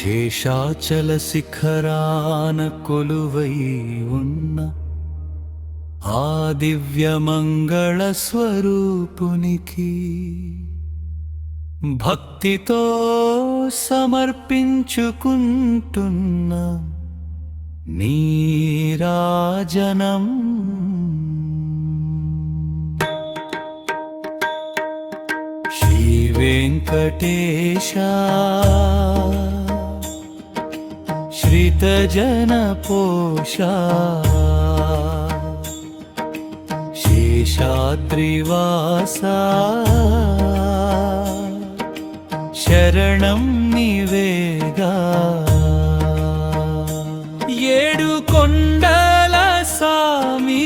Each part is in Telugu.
శేషాచల శిఖరాన కొలువై ఉన్న ఆ దివ్య మంగళ స్వరూపునికి భక్తితో సమర్పించుకుంటున్న నీరాజనం శ్రీ వెంకటేశ శ్రితజన పోషా శేషాద్రివాసా శరణం నివేగా ఏడు కొండల సామి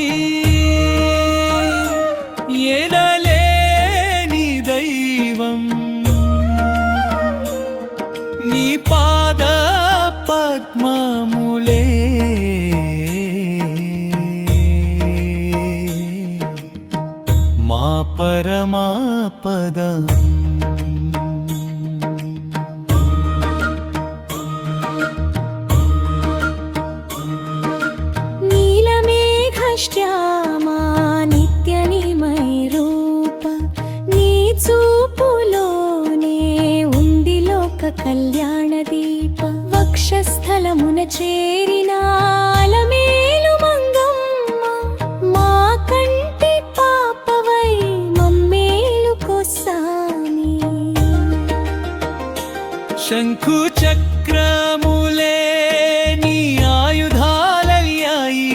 ఎనలేని దైవం నీ పాద పద్మములే మా పరమాపదం శ్యామా నిత్య నిమయ రూప నీ చూపులోనే ఉంది లోక కళ్యాణ దీప వక్షస్థలమున చేరిన అలమేలు మంగమ్మ మా కంటి పాపవై మమ్మేలు కోసామి శంఖు చక్రములే నీ ఆయుధాలయ్యాయి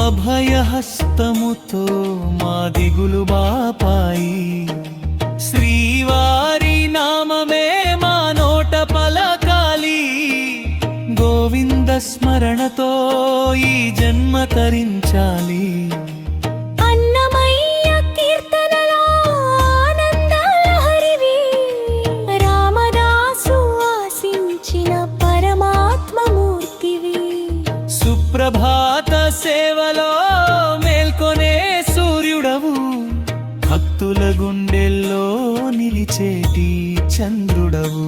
అభయహస్తముతో మా దిగులు బాపాయి శ్రీవారి నామమే మా నోట పలకాలి గోవింద స్మరణతో ఈ జన్మ తరించాలి అన్నమయ్య కీర్తనలో ఆనందలహరివి రామదాసు ఆశించిన పరమాత్మమూర్తివి సుప్రభాత సేవలో మేల్కొనే సూర్యుడవు భక్తుల గుండెల్లో నిలిచేటి చంద్రుడవు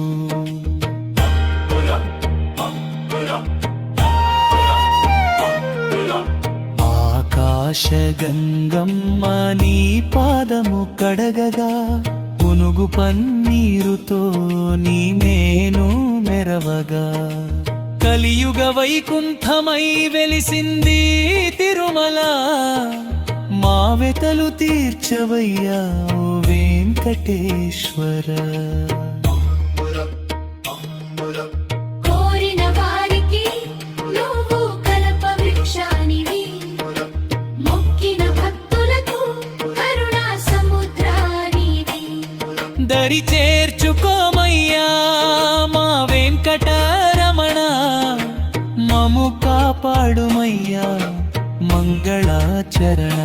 ఆకాశగంగమ్మ నీ పాదము కడగగా పునుగు పన్నీరుతో నీ మేను మెరవగా కలియుగ వైకుంఠమై వెలిసింది తిరుమల మా వెతలు తీర్చవయ్యా ఓ వెంకటేశ్వర కోరిన వారికి నువ్వు కల్ప వృక్షానివి మొక్కిన భక్తులకు కరుణా సముద్రానివి దరి చేర్చుకోమయ్యా మా వెంకటరమణ మము కాపాడుమయ్యా మంగళాచరణ